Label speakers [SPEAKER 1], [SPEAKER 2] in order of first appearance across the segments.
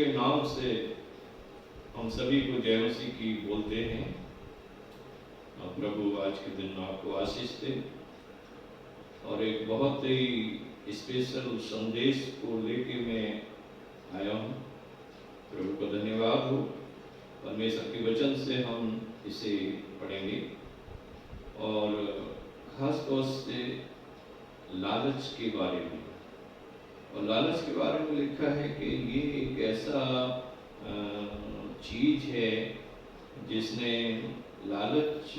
[SPEAKER 1] के नाम से हम सभी को जय मसीह की बोलते हैं। प्रभु आज के दिन आपको आशीष दे और एक बहुत ही स्पेशल संदेश को लेके मैं आया हूँ। प्रभु को धन्यवाद हो। परमेश्वर के वचन से हम इसे पढ़ेंगे और खास तौर से लालच के बारे में। और लालच के बारे में लिखा है कि ये एक ऐसा चीज है जिसने लालच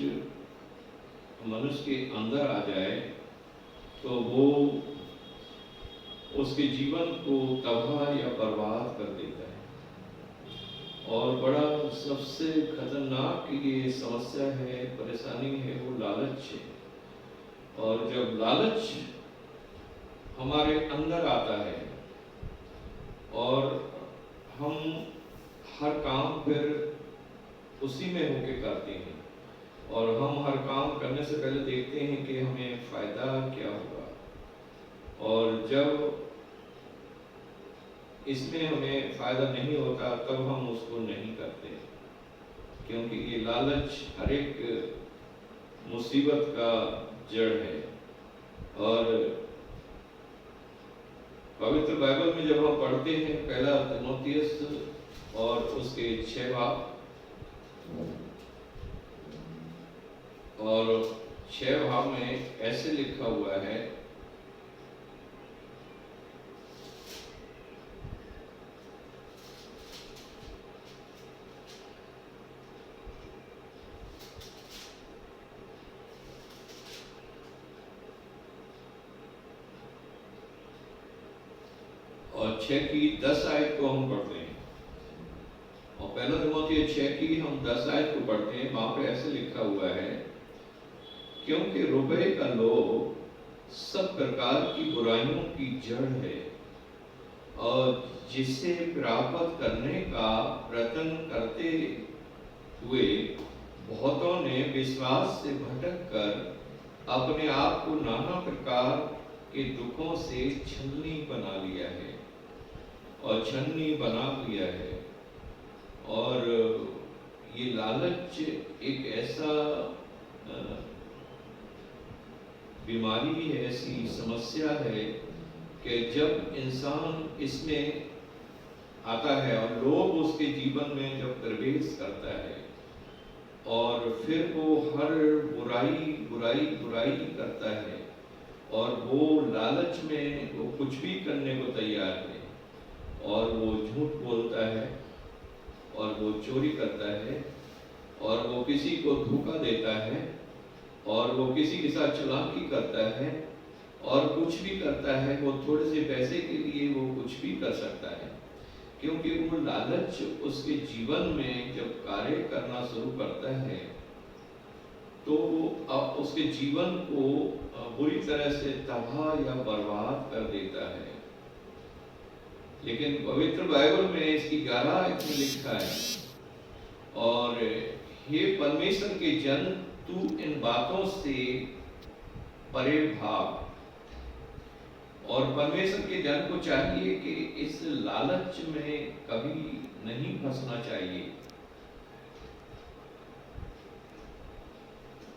[SPEAKER 1] मनुष्य के अंदर आ जाए तो वो उसके जीवन को तबाह या बर्बाद कर देता है। और बड़ा सबसे खतरनाक ये समस्या है, परेशानी है, वो लालच है। और जब लालच हमारे अंदर आता है और हम हर काम फिर उसी में होके करते हैं और हम हर काम करने से पहले देखते हैं कि हमें फायदा क्या होगा, और जब इसमें हमें फायदा नहीं होता तब हम उसको नहीं करते, क्योंकि ये लालच हर एक मुसीबत का जड़ है। और पवित्र बाइबल में जब हम पढ़ते हैं पहला तीमुथियुस और उसके 6 भाग और 6 भाग में ऐसे लिखा हुआ है, और 6 की 10 आयत को हम पढ़ते हैं। और पहला तीमुथियुस 6 की हम 10 आयत को पढ़ते हैं। वहां पे ऐसे लिखा हुआ है, क्योंकि रुपए का लोभ सब प्रकार की बुराइयों की जड़ है और जिसे प्राप्त करने का प्रयत्न करते हुए बहुतों ने विश्वास से भटक कर अपने आप को नाना प्रकार के दुखों से छलनी बना लिया है और छलनी बना लिया है। और ये लालच एक ऐसा बीमारी है, ऐसी समस्या है कि जब इंसान इसमें आता है और लोग उसके जीवन में जब प्रवेश करता है और फिर वो हर बुराई करता है और वो लालच में वो कुछ भी करने को तैयार है, और वो झूठ बोलता है और वो चोरी करता है और वो किसी को धोखा देता है और वो किसी के साथ चालाकी करता है और कुछ भी करता है। वो थोड़े से पैसे के लिए वो कुछ भी कर सकता है, क्योंकि वो लालच उसके जीवन में जब कार्य करना शुरू करता है तो उसके जीवन को बुरी तरह से तबाह या बर्बाद कर देता है। लेकिन पवित्र बाइबल में इसकी 11 आयत में लिखा है, और हे परमेश्वर के जन, तू इन बातों से परे भाग। और परमेश्वर के जन को चाहिए कि इस लालच में कभी नहीं फंसना चाहिए।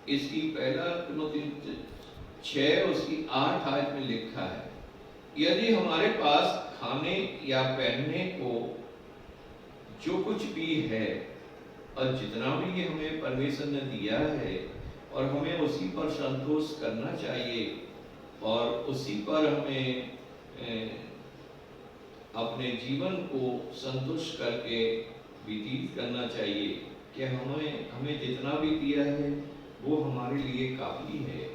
[SPEAKER 1] इसकी पहला तीमुथियुस 6 उसकी 8 आयत में लिखा है, यदि हमारे पास खाने या पहनने को जो कुछ भी है और जितना भी ये हमें परमेश्वर ने दिया है और हमें उसी पर संतोष करना चाहिए और उसी पर हमें अपने जीवन को संतुष्ट करके व्यतीत करना चाहिए कि हमें जितना भी दिया है वो हमारे लिए काफ़ी है।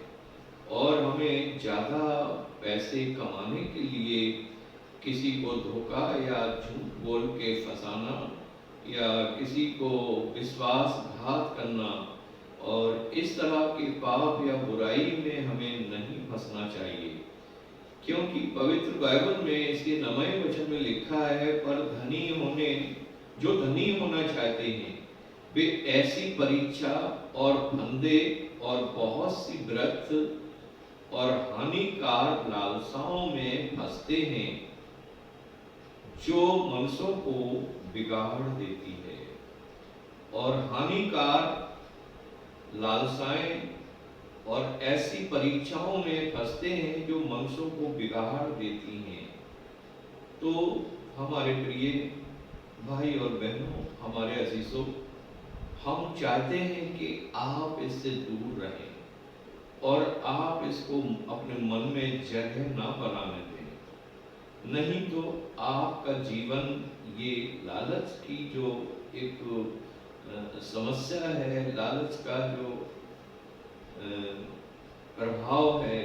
[SPEAKER 1] और हमें ज़्यादा पैसे कमाने के लिए किसी को धोखा या झूठ बोल के फंसाना या किसी को विश्वासघात करना और इस तरह के पाप या बुराई में हमें नहीं फंसना चाहिए, क्योंकि पवित्र बाइबल में इसके 9वें वचन में लिखा है, पर जो धनी होना चाहते हैं वे ऐसी परीक्षा और फंदे और बहुत सी व्यर्थ और हानिकारक लालसाओं में फंसते हैं जो मनुष्यों को बिगाड़ देती है, और हानिकार लालसाएं और ऐसी परीक्षाओं में फंसते हैं जो मनुष्यों को बिगाड़ देती हैं। तो हमारे प्रिय भाई और बहनों, हमारे अजीजों, हम चाहते हैं कि आप इससे दूर रहें और आप इसको अपने मन में जगह ना बनाने दें। नहीं तो आपका जीवन ये लालच की जो एक समस्या है, लालच का जो प्रभाव है,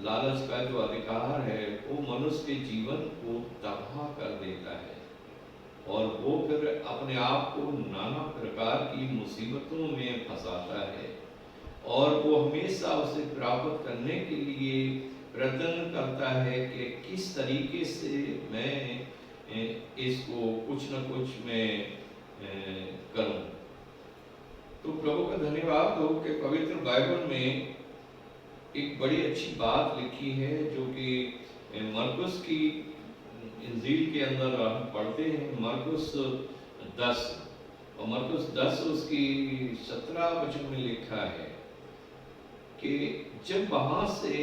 [SPEAKER 1] लालच का जो अधिकार है, वो मनुष्य के जीवन को तबाह कर देता है और वो फिर अपने आप को नाना प्रकार की मुसीबतों में फंसाता है और वो हमेशा उसे प्राप्त करने के लिए प्रयत्न करता है कि किस तरीके से मैं इसको कुछ न कुछ मैं करूं। तो प्रभु का धन्यवाद हो कि पवित्र बाइबल में एक बड़ी अच्छी बात लिखी है जो कि मरकुस की इंजील के अंदर हम पढ़ते हैं, मरकुस 10 और मरकुस 10 उसकी 17 वचन में लिखा है कि जब वहां से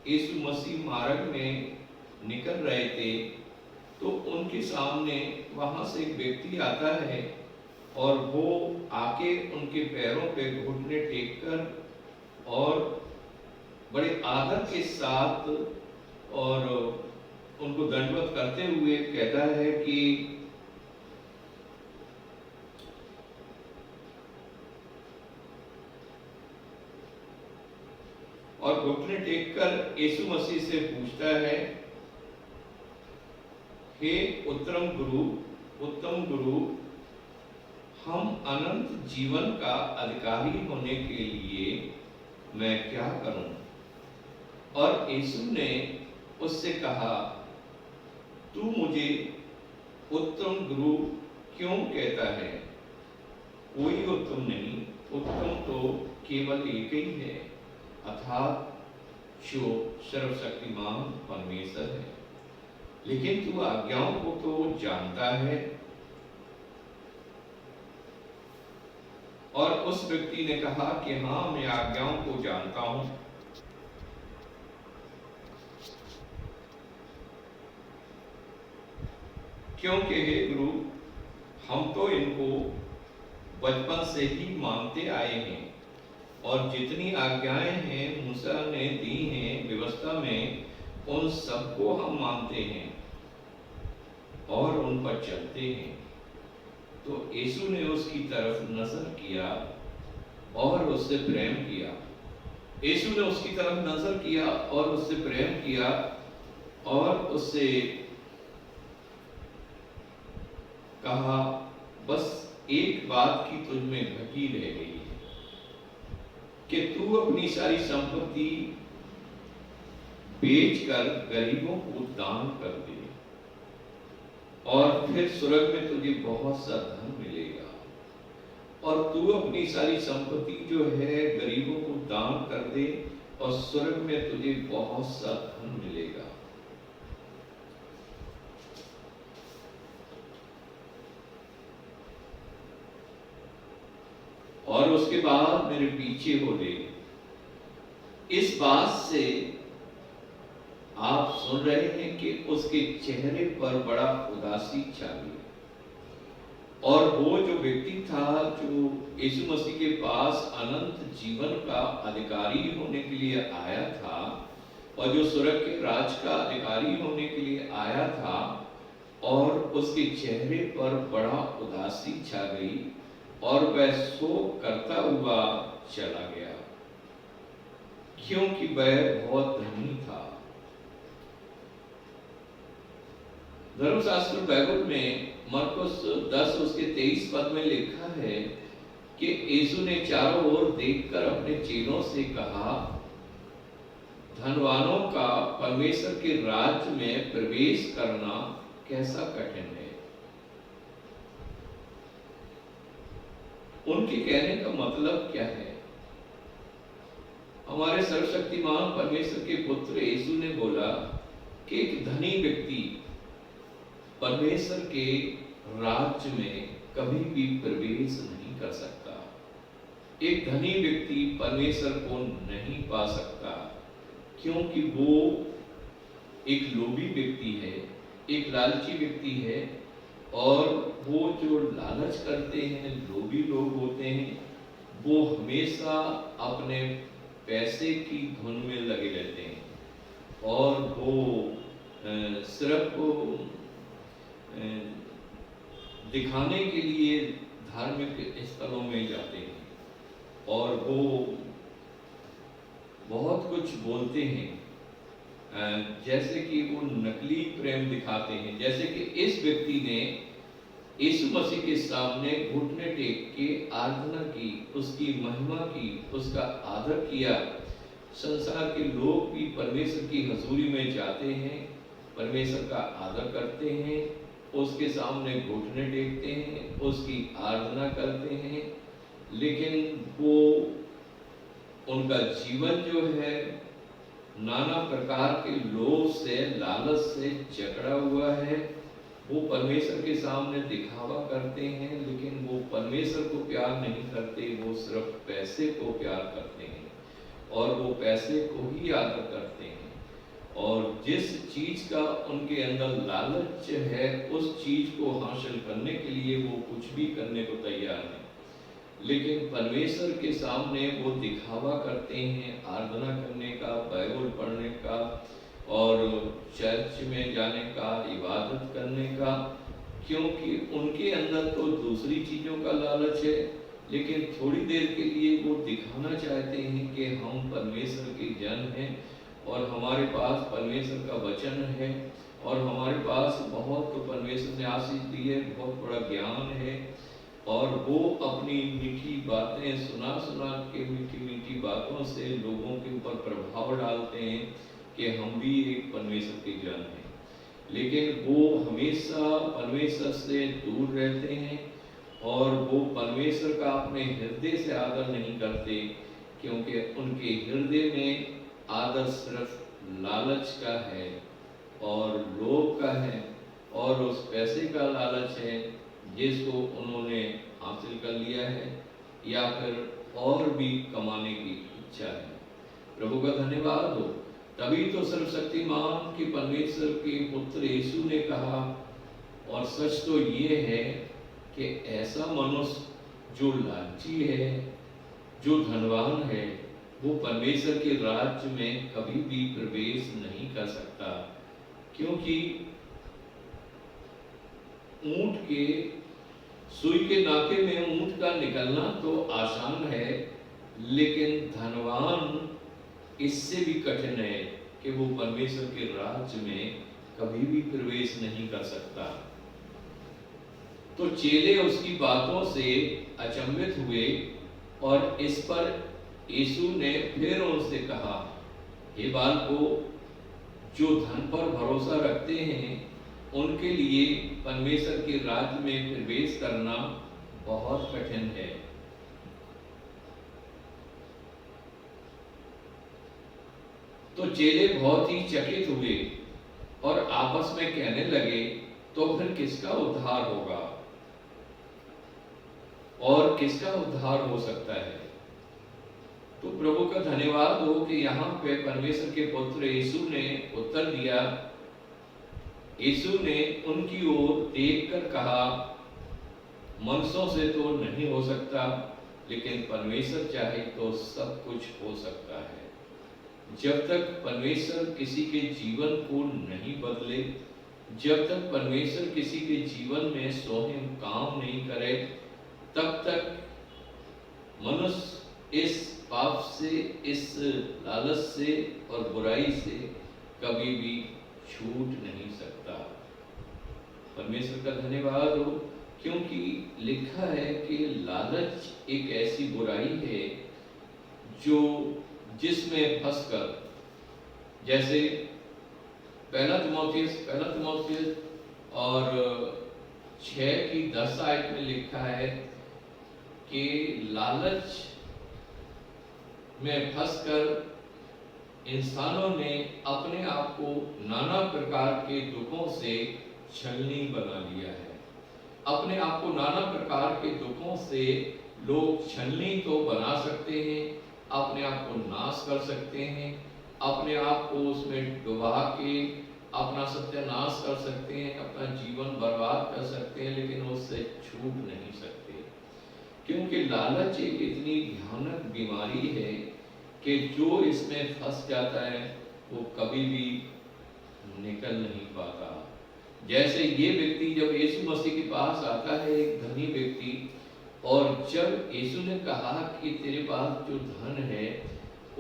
[SPEAKER 1] यीशु मसीह मार्ग में निकल रहे थे तो उनके सामने वहां से एक व्यक्ति आता है और वो आके उनके पैरों पे घुटने टेक कर और बड़े आदर के साथ और उनको दंडवत करते हुए कहता है कि और घुटने टेक कर यीशु मसीह से पूछता है, हे उत्तम गुरु, हम अनंत जीवन का अधिकारी होने के लिए मैं क्या करूं? और यीशु ने उससे कहा, तू मुझे उत्तम गुरु क्यों कहता है? कोई उत्तम नहीं, उत्तम तो केवल एक ही है, अर्थात जो सर्वशक्तिमान परमेश्वर है। लेकिन तू आज्ञाओं को तो जानता है। और उस व्यक्ति ने कहा कि हाँ, मैं आज्ञाओं को जानता हूं। क्योंकि हे गुरु, हम तो इनको बचपन से ही मानते आए हैं और जितनी आज्ञाएं हैं मूसा ने दी हैं व्यवस्था में, उन सबको हम मानते हैं और उन पर चलते हैं। तो यीशु ने उसकी तरफ नजर किया और उससे प्रेम किया। यीशु ने उसकी तरफ नजर किया और उससे प्रेम किया और उससे कहा, बस एक बात की तुझ में घटी रह गई है कि तू अपनी सारी संपत्ति बेचकर गरीबों को दान कर दे और फिर स्वर्ग में तुझे बहुत सा धन मिलेगा। और तू अपनी सारी संपत्ति जो है गरीबों को दान कर दे और स्वर्ग में तुझे बहुत सा धन मिलेगा। और उसके बाद मेरे पीछे हो ले। इस बात से आप सुन रहे हैं कि उसके चेहरे पर बड़ा उदासी छा गई और वो जो व्यक्ति था जो यीशु मसीह के पास अनंत जीवन का अधिकारी होने के लिए आया था और जो स्वर्ग के राज का अधिकारी होने के लिए आया था, और उसके चेहरे पर बड़ा उदासी छा गई और वह शोक करता हुआ चला गया क्योंकि वह बहुत धनी था। धर्मशास्त्र बाइबल में मरकुस 10 उसके 23 पद में लिखा है कि यीशु ने चारों ओर देखकर अपने चेलों से कहा, धनवानों का परमेश्वर के राज्य में प्रवेश करना कैसा कठिन है। उनके कहने का मतलब क्या है? हमारे सर्वशक्तिमान परमेश्वर के पुत्र यीशु ने बोला कि एक धनी व्यक्ति परमेश्वर के राज्य में कभी भी प्रवेश नहीं कर सकता। एक धनी व्यक्ति परमेश्वर को नहीं पा सकता, क्योंकि वो एक लोभी व्यक्ति है, एक लालची व्यक्ति है। और वो जो लालच करते हैं, लोभी लोग होते हैं, वो हमेशा अपने पैसे की धुन में लगे रहते हैं और वो सिर्फ दिखाने के लिए धार्मिक स्थलों में जाते हैं और वो बहुत कुछ बोलते हैं, जैसे कि वो नकली प्रेम दिखाते हैं। जैसे कि इस व्यक्ति ने यीशु मसीह के सामने घुटने टेक के आराधना की, उसकी महिमा की, उसका आदर किया। संसार के लोग भी परमेश्वर की हजूरी में जाते हैं, परमेश्वर का आदर करते हैं, उसके सामने घुटने टेकते हैं, उसकी आराधना करते हैं, लेकिन वो उनका जीवन जो है नाना प्रकार के लोभ से, लालच से जकड़ा हुआ है। वो परमेश्वर के सामने दिखावा करते हैं, लेकिन वो परमेश्वर को प्यार नहीं करते, वो सिर्फ पैसे को प्यार करते हैं और वो पैसे को ही आदर करते हैं। और जिस चीज का उनके अंदर लालच है, उस चीज को हासिल करने के लिए वो कुछ भी करने को तैयार है। लेकिन परमेश्वर के सामने वो दिखावा करते हैं, आराधना करने का, बाइबल पढ़ने का और चर्च में जाने का, इबादत करने का, क्योंकि उनके अंदर तो दूसरी चीजों का लालच है। लेकिन थोड़ी देर के लिए वो दिखाना चाहते हैं कि हम परमेश्वर के जन हैं और हमारे पास परमेश्वर का वचन है और हमारे पास बहुत परमेश्वर ने आशीष दी है, बहुत बड़ा ज्ञान है। और वो अपनी मीठी बातें सुना के, मीठी मीठी बातों से लोगों के ऊपर प्रभाव डालते हैं कि हम भी एक परमेश्वर के जन हैं। लेकिन वो हमेशा परमेश्वर से दूर रहते हैं और वो परमेश्वर का अपने हृदय से आदर नहीं करते, क्योंकि उनके हृदय में आदर सिर्फ लालच का है और लोभ का है और उस पैसे का लालच है जिसको उन्होंने हासिल कर लिया है या फिर और भी कमाने की इच्छा है। प्रभु का धन्यवाद हो। तभी तो सर्वशक्तिमान के परमेश्वर के पुत्र यीशु ने कहा, और सच तो ये है कि ऐसा मनुष्य जो लालची है, जो धनवान है, वो परमेश्वर के राज्य में कभी भी प्रवेश नहीं कर सकता। क्योंकि ऊंट के सुई के नाके में ऊंट का निकलना तो आसान है, लेकिन धनवान इससे भी कठिन है कि वो परमेश्वर के राज्य में कभी भी प्रवेश नहीं कर सकता। तो चेले उसकी बातों से अचंभित हुए और इस पर यीशु ने फिर उनसे कहा, हे बालकों, जो धन पर भरोसा रखते हैं उनके लिए परमेश्वर के राज्य में प्रवेश करना बहुत कठिन है। तो चेले बहुत ही चकित हुए और आपस में कहने लगे, तो फिर किसका उद्धार होगा और किसका उद्धार हो सकता है। तो प्रभु का धन्यवाद हो कि यहाँ पे परमेश्वर के पुत्र यीशु ने उत्तर दिया। यीशु ने उनकी ओर देखकर कहा, मनुष्यों से तो नहीं हो सकता, लेकिन परमेश्वर चाहे तो सब कुछ हो सकता है। जब तक परमेश्वर किसी के जीवन को नहीं बदले, जब तक परमेश्वर किसी के जीवन में स्वयं काम नहीं करे, तब तक मनुष्य इस पाप से, इस लालच से और बुराई से कभी भी छूट नहीं सकता। परमेश्वर का धन्यवाद हो, क्योंकि लिखा है कि लालच एक ऐसी बुराई है जो जिसमें फंसकर, जैसे पहला तिमोथियुस और 6:10 में लिखा है कि लालच में फंसकर इंसानों ने अपने आप को नाना प्रकार के दुखों से छलनी बना लिया है। अपने आप को नाना प्रकार के दुखों से लोग छलनी तो बना सकते हैं, अपने आप को नाश कर सकते हैं, अपने आप को उसमें डुबा के अपना सत्यानाश कर सकते हैं, अपना जीवन बर्बाद कर सकते हैं, लेकिन उससे छूट नहीं सकते। क्योंकि लालच एक इतनी भयानक बीमारी है कि जो इसमें फंस जाता है वो कभी भी निकल नहीं पाता। जैसे ये व्यक्ति जब यीशु मसीह के पास आता है, एक धनी व्यक्ति, और जब यीशु ने कहा कि तेरे पास जो धन है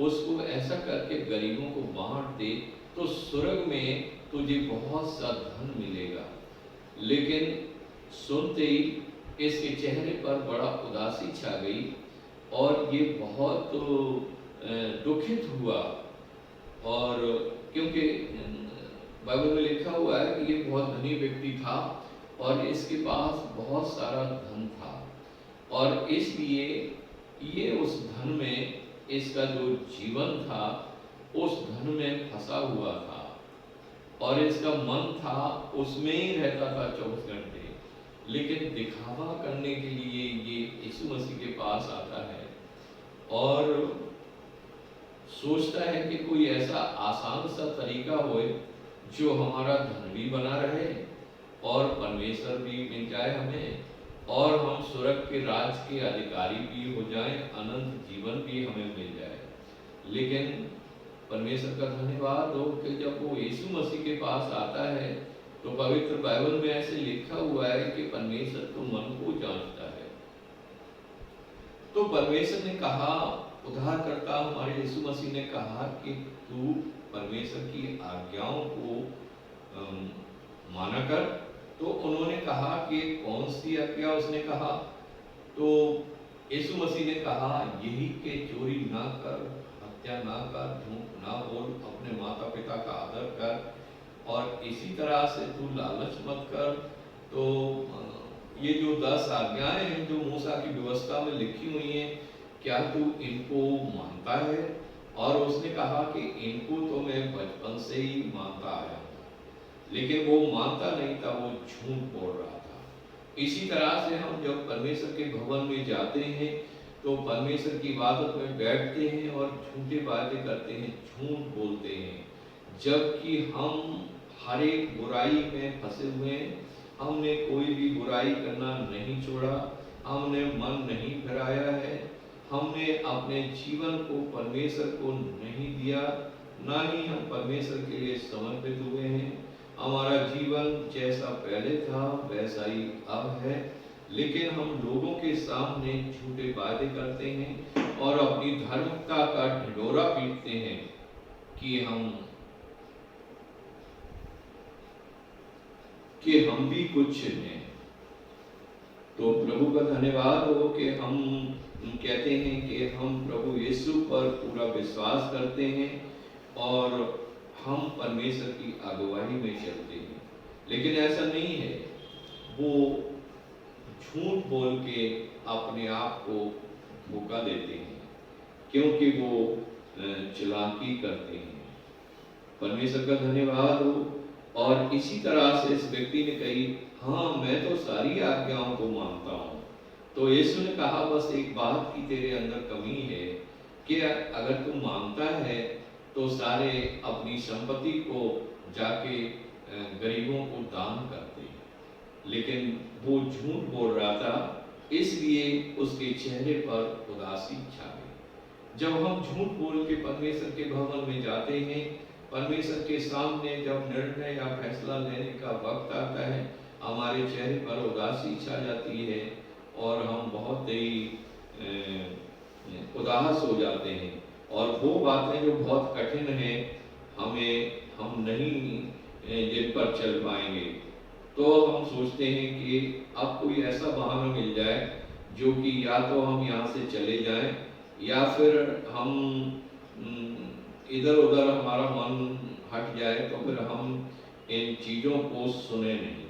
[SPEAKER 1] उसको ऐसा करके गरीबों को बांट दे तो स्वर्ग में तुझे बहुत सा धन मिलेगा, लेकिन सुनते ही इसके चेहरे पर बड़ा उदासी छा गई और ये बहुत दुखित हुआ। और क्योंकि बाइबल में लिखा हुआ है कि ये बहुत धनी व्यक्ति था और इसके पास बहुत सारा धन था, और इसलिए ये उस धन में, इसका जो जीवन था उस धन में फंसा हुआ था और इसका मन था उसमें ही रहता था 24 घंटे। लेकिन दिखावा करने के लिए ये यीशु मसीह के पास आता है और सोचता है कि कोई ऐसा आसान सा तरीका होए जो हमारा धन भी बना रहे और परमेश्वर भी मिल जाए हमें, और हम स्वर्ग के राज के अधिकारी भी हो जाएं, अनंत जीवन भी हमें मिल जाए। लेकिन परमेश्वर का धन्यवाद हो कि जब वो यीशु मसीह के पास आता है तो पवित्र बाइबल में ऐसे लिखा हुआ है कि परमेश्वर तो मन को जांचता है। तो परमेश्वर ने कहा, उद्धारकर्ता हमारे यीशु मसीह ने कहा कि तू परमेश्वर की आज्ञाओं को माना कर। तो उन्होंने कहा कि कौन सी आज्ञा? उसने कहा, तो यीशु मसीह ने कहा यही कि चोरी ना कर, हत्या ना कर, झूठ ना बोल, अपने माता पिता का आदर कर, और इसी तरह से तू लालच मत कर। तो ये जो 10 आज्ञाएं हैं जो मूसा की व्यवस्था में लिखी हुई हैं, क्या तू इनको मानता है? और उसने कहा कि इनको तो मैं बचपन से ही मानता आया हूँ। लेकिन वो मानता नहीं था, वो झूठ बोल रहा था। इसी तरह से हम जब परमेश्वर के भवन में जाते हैं तो परमेश्वर की इबादत में बैठते हैं और झूठे वादे करते हैं, झूठ बोलते हैं, जबकि हम हर एक बुराई में फंसे हुए हैं। हमने कोई भी बुराई करना नहीं छोड़ा, हमने मन नहीं फिराया है, हमने अपने जीवन को परमेश्वर को नहीं दिया, ना ही हम परमेश्वर के लिए समर्पित हुए हैं। हमारा जीवन जैसा पहले था वैसा ही अब है, लेकिन हम लोगों के सामने झूठे वादे करते हैं और अपनी धार्मिकता का ढिंढोरा पीटते हैं कि हम भी कुछ हैं। तो प्रभु का धन्यवाद हो कि हम कहते हैं कि हम प्रभु यीशु पर पूरा विश्वास करते हैं और हम परमेश्वर की अगुवाई में चलते हैं। लेकिन ऐसा नहीं है, वो झूठ बोल के अपने आप को धोखा देते हैं, क्योंकि वो चालाकी करते हैं। परमेश्वर का धन्यवाद हो। और इसी तरह से इस व्यक्ति ने कही, हाँ मैं तो सारी आज्ञाओं को मानता हूँ। तो यीशु ने कहा, बस एक बात की तेरे अंदर कमी है कि अगर तू मानता है तो सारे अपनी संपत्ति को जाके गरीबों को दान कर दे। लेकिन वो झूठ बोल रहा था, इसलिए उसके चेहरे पर उदासी छा गई। जब हम झूठ बोल के परमेश्वर के भवन में जाते हैं, परमेश्वर के सामने जब निर्णय या फैसला लेने का वक्त आता है, हमारे चेहरे पर उदासी छा जाती है और हम बहुत ही उदास हो जाते हैं। और वो बातें जो बहुत कठिन हैं, हम नहीं जिन पर चल पाएंगे, तो हम सोचते हैं कि अब कोई ऐसा बहाना मिल जाए जो कि या तो हम यहाँ से चले जाएं या फिर हम इधर उधर हमारा मन हट जाए, तो फिर हम इन चीज़ों को सुने नहीं।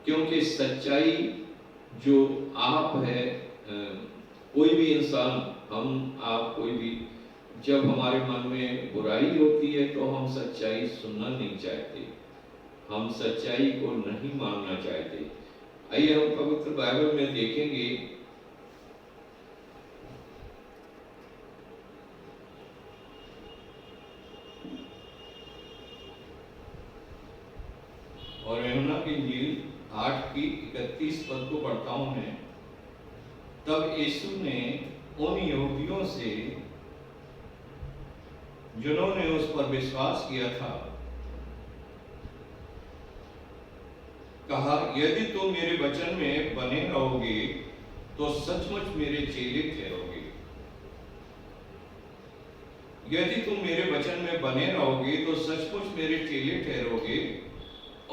[SPEAKER 1] क्योंकि सच्चाई जो आप है, कोई भी इंसान, हम आप कोई भी, जब हमारे मन में बुराई होती है तो हम सच्चाई सुनना नहीं चाहते। हम सच्चाई को नहीं मानना चाहते। आइए हम पवित्र बाइबल में देखेंगे और यूहन्ना की इंजील 8 की 31 पद को पढ़ता हूं मैं। तब यीशु ने उन यहूदियों से जिन्होंने उस पर विश्वास किया था कहा, यदि तुम मेरे वचन में बने रहोगे तो सचमुच मेरे चेले ठहरोगे। यदि तुम मेरे वचन में बने रहोगे तो सचमुच मेरे चेले ठहरोगे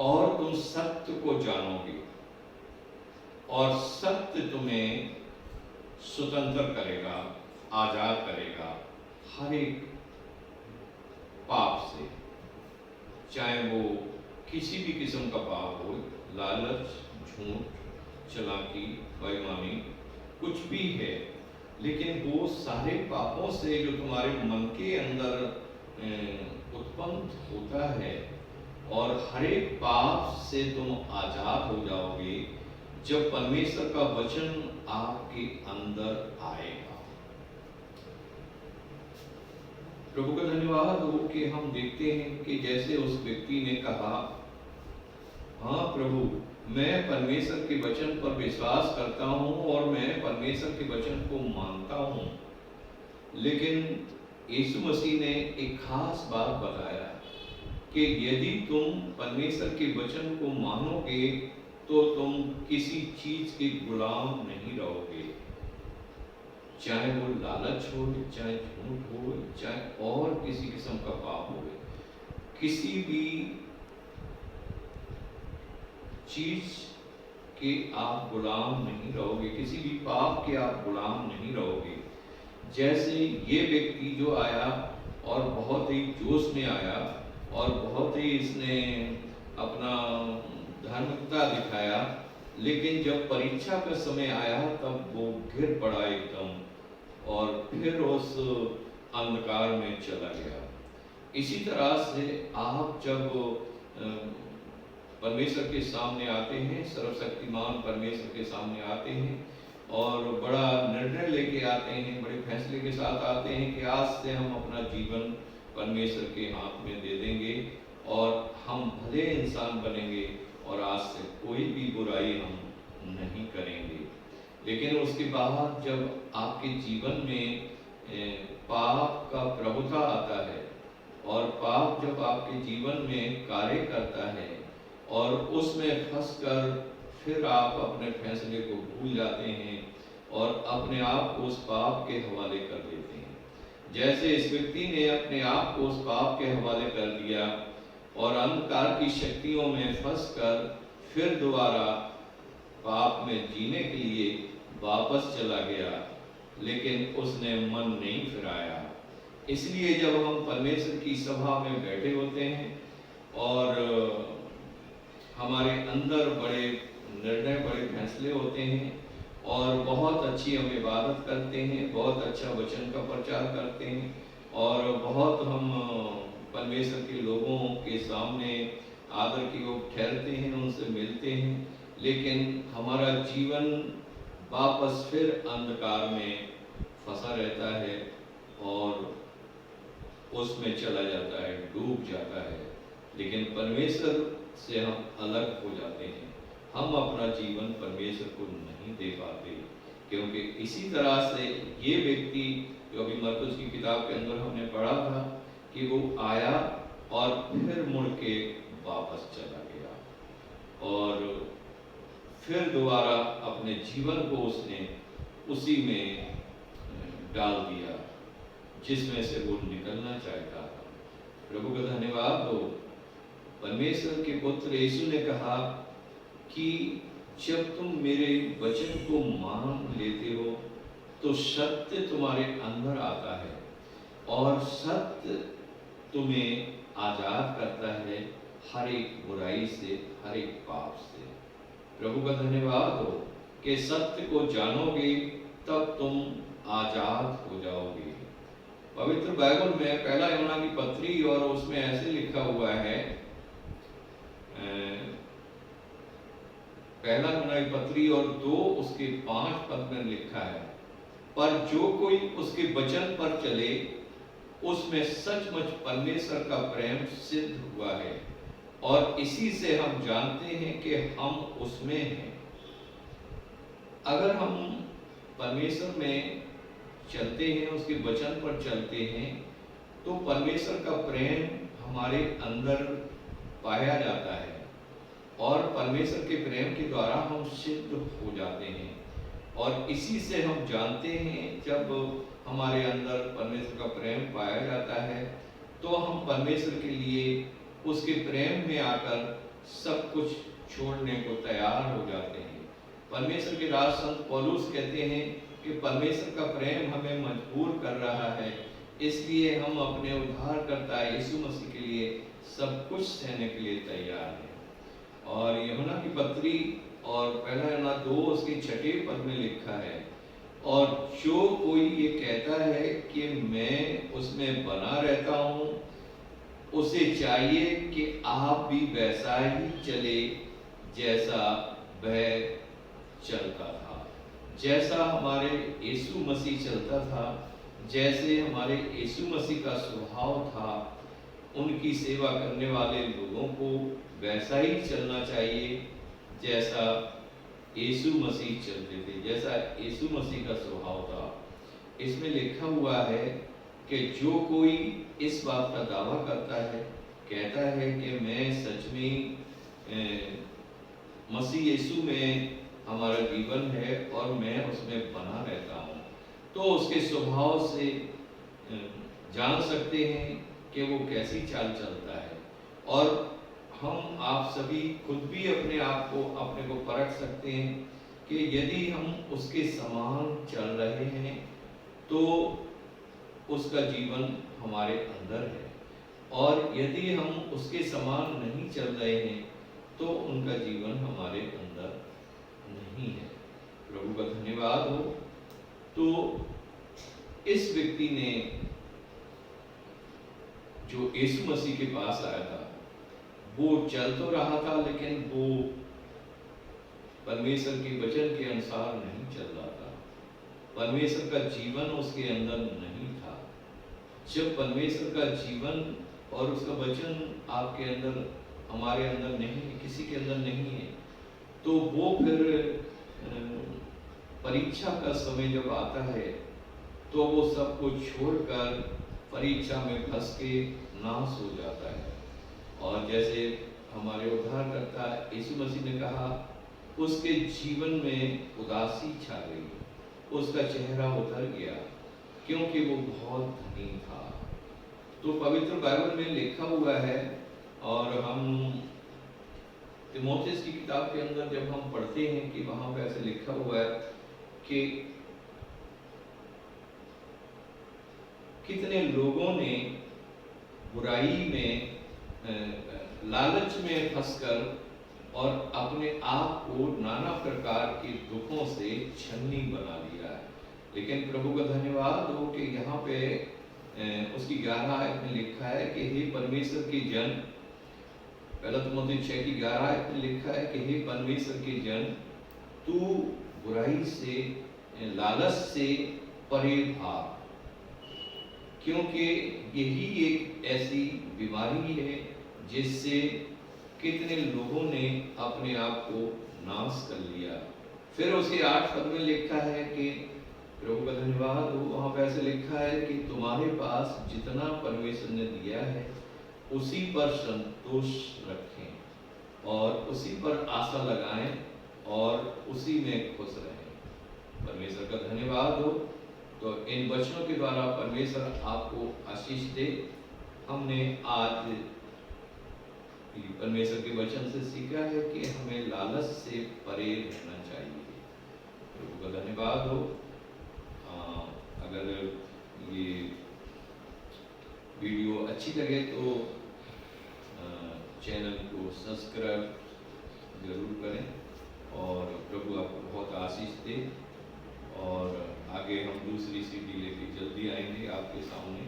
[SPEAKER 1] और तुम सत्य को जानोगे और सत्य तुम्हें स्वतंत्र करेगा, आजाद करेगा हर एक पाप से, चाहे वो किसी भी किस्म का पाप हो, लालच, झूठ, चालाकी, बेईमानी, कुछ भी है। लेकिन वो सारे पापों से जो तुम्हारे मन के अंदर उत्पन्न होता है और हर एक पाप से तुम आजाद हो जाओगे जब परमेश्वर का वचन आपके अंदर आएगा। प्रभु का धन्यवाद हो कि हम देखते हैं कि जैसे उस व्यक्ति ने कहा, हाँ प्रभु, मैं परमेश्वर के वचन पर विश्वास करता हूँ और मैं परमेश्वर के वचन को मानता हूँ। लेकिन यीशु मसीह ने एक खास बात बताया कि यदि तुम परमेश्वर के वचन को मानोगे तो तुम किसी चीज के गुलाम नहीं रहोगे, चाहे वो लालच हो, चाहे झूठ हो, चाहे और किसी किस्म का पाप हो। किसी भी चीज के आप गुलाम नहीं रहोगे, किसी भी पाप के आप गुलाम नहीं रहोगे। जैसे ये व्यक्ति जो आया और बहुत ही जोश में आया और बहुत ही इसने अपना धार्मिकता दिखाया, लेकिन जब परीक्षा का समय आया तब वो गिर पड़ा एकदम और फिर उस अंधकार में चला गया। इसी तरह से आप जब परमेश्वर के सामने आते हैं, सर्वशक्तिमान परमेश्वर के सामने आते हैं और बड़ा निर्णय लेके आते हैं, बड़े फैसले के साथ आते हैं कि आज से हम अपना जीवन परमेश्वर के हाथ में दे देंगे और हम भले इंसान बनेंगे और आज से कोई भी बुराई हम नहीं करेंगे। लेकिन उसके बाद जब आपके जीवन में पाप का प्रभुता आता है और पाप जब आपके जीवन में कार्य करता है और उसमें फंसकर फिर आप अपने फैसले को भूल जाते हैं और अपने आप को उस पाप के हवाले कर देते हैं। जैसे इस व्यक्ति ने अपने आप को उस पाप के हवाले कर दिया और अंधकार की शक्तियों में फंसकर फिर दोबारा पाप में जीने के लिए वापस चला गया, लेकिन उसने मन नहीं फिराया। इसलिए जब हम परमेश्वर की सभा में बैठे होते हैं और हमारे अंदर बड़े निर्णय, बड़े फैसले होते हैं और बहुत अच्छी हम इबादत करते हैं, बहुत अच्छा वचन का प्रचार करते हैं और बहुत हम परमेश्वर के लोगों के सामने आदर की ओर ठहरते हैं, उनसे मिलते हैं, लेकिन हमारा जीवन वापस फिर अंधकार में फंसा रहता है और उसमें चला जाता है, डूब जाता है। लेकिन परमेश्वर से हम अलग हो जाते हैं, हम अपना जीवन परमेश्वर को नहीं दे पाते, क्योंकि इसी तरह से ये व्यक्ति जो अभी मरकुस की किताब के अंदर हमने पढ़ा था कि वो आया और फिर मुड़ के वापस चला गया और फिर दोबारा अपने जीवन को उसने उसी में डाल दिया जिसमें से वो निकलना चाहता था। प्रभु का धन्यवाद हो। परमेश्वर के पुत्र यीशु ने कहा कि जब तुम मेरे वचन को मान लेते हो तो सत्य तुम्हारे अंदर आता है और सत्य तुम्हें आजाद करता है हर एक बुराई से, हर एक पाप से। प्रभु का धन्यवाद हो कि सत्य को जानोगे तब तुम आजाद हो जाओगे। पवित्र बाइबल में पहला यूहन्ना की पत्री और उसमें ऐसे लिखा हुआ है पहला यूहन्ना की पत्री और 2 उसके 5 पद में लिखा है, पर जो कोई उसके वचन पर चले उसमें सचमुच परमेश्वर का प्रेम सिद्ध हुआ है, और इसी से हम जानते हैं कि हम उसमें हैं। अगर हम परमेश्वर में चलते हैं, उसके वचन पर चलते हैं, तो परमेश्वर का प्रेम हमारे अंदर पाया जाता है, और परमेश्वर के प्रेम के द्वारा हम सिद्ध हो जाते हैं। और इसी से हम जानते हैं, जब हमारे अंदर परमेश्वर का प्रेम पाया जाता है तो हम परमेश्वर के लिए उसके प्रेम में आकर सब कुछ छोड़ने को तैयार हो जाते हैं। परमेश्वर के राज संत पौलुस कहते हैं कि परमेश्वर का प्रेम हमें मजबूर कर रहा है, इसलिए हम अपने उद्धारकर्ता यीशु मसीह के लिए सब कुछ सहने के लिए तैयार हैं। और यूहन्ना की पत्री और पहला यूहन्ना 2 उसके 6 पद में लिखा है, और जो कोई ये कहता है कि मैं उसमें बना रहता हूँ, उसे चाहिए कि आप भी वैसा ही चले जैसा वह चलता था। जैसा हमारे यीशु मसीह चलता था, जैसे हमारे यीशु मसीह का स्वभाव था, उनकी सेवा करने वाले लोगों को वैसा ही चलना चाहिए जैसा यीशु मसीह चलते थे, जैसा यीशु मसीह का स्वभाव था। इसमें लिखा हुआ है कि जो कोई इस बात का दावा करता है, कहता है कि मैं सच में मसीह यीशु में हमारा जीवन है और मैं उसमें बना रहता हूँ, तो उसके स्वभाव से जान सकते हैं कि वो कैसी चाल चलता है। और हम आप सभी खुद भी अपने आप को अपने को परख सकते हैं कि यदि हम उसके समान चल रहे हैं तो उसका जीवन हमारे अंदर है, और यदि हम उसके समान नहीं चल रहे हैं तो उनका जीवन हमारे अंदर नहीं है। प्रभु का धन्यवाद हो। तो इस व्यक्ति ने जो यीशु मसीह के पास आया था, वो चल तो रहा था, लेकिन वो परमेश्वर के वचन के अनुसार नहीं चल रहा था। परमेश्वर का जीवन उसके अंदर नहीं था। जब परमेश्वर का जीवन और उसका वचन आपके अंदर, हमारे अंदर नहीं है, किसी के अंदर नहीं है, तो वो फिर परीक्षा का समय जब आता है तो वो सब कुछ छोड़कर परीक्षा में फंस के नाश हो जाता है। और जैसे हमारे उद्धारकर्ता यीशु मसीह ने कहा, उसके जीवन में उदासी छा गई, उसका चेहरा उतर गया, क्योंकि वो बहुत धनी था। तो पवित्र बाइबल में लिखा हुआ है, और हम तीमुथियुस की किताब के अंदर जब हम पढ़ते हैं कि वहां पे ऐसे लिखा हुआ है कि कितने लोगों ने बुराई में, लालच में फंसकर और अपने आप को नाना प्रकार के दुखों से छन्नी बना लिया है। लेकिन प्रभु का धन्यवाद हो कि यहाँ पे उसकी 11 आयत में लिखा है कि हे परमेश्वर के जन, पहला तीमुथियुस 6 की 11 आयत में लिखा है कि हे परमेश्वर के जन, तू बुराई से, लालच से परे भाग, क्योंकि यही एक ऐसी बीमारी है जिससे कितने लोगों ने अपने आप को नाश कर लिया। फिर उसके 8 पद में लिखा है कि प्रभु का धन्यवाद हो, वहां पे ऐसे लिखा है कि तुम्हारे पास जितना परमेश्वर ने दिया है उसी पर संतोष रखें और उसी पर आशा लगाएं और उसी में खुश रहें। परमेश्वर का धन्यवाद हो। तो इन वचनों के द्वारा परमेश्वर आपको आशीष दे। हमने आज परमेश्वर के वचन से सीखा है कि हमें लालच से परे रहना चाहिए। प्रभु का धन्यवाद हो। अगर ये वीडियो अच्छी लगे तो चैनल को सब्सक्राइब जरूर करें और प्रभु आपको बहुत आशीष दे। और आगे हम दूसरी सीडी लेके जल्दी आएंगे आपके सामने।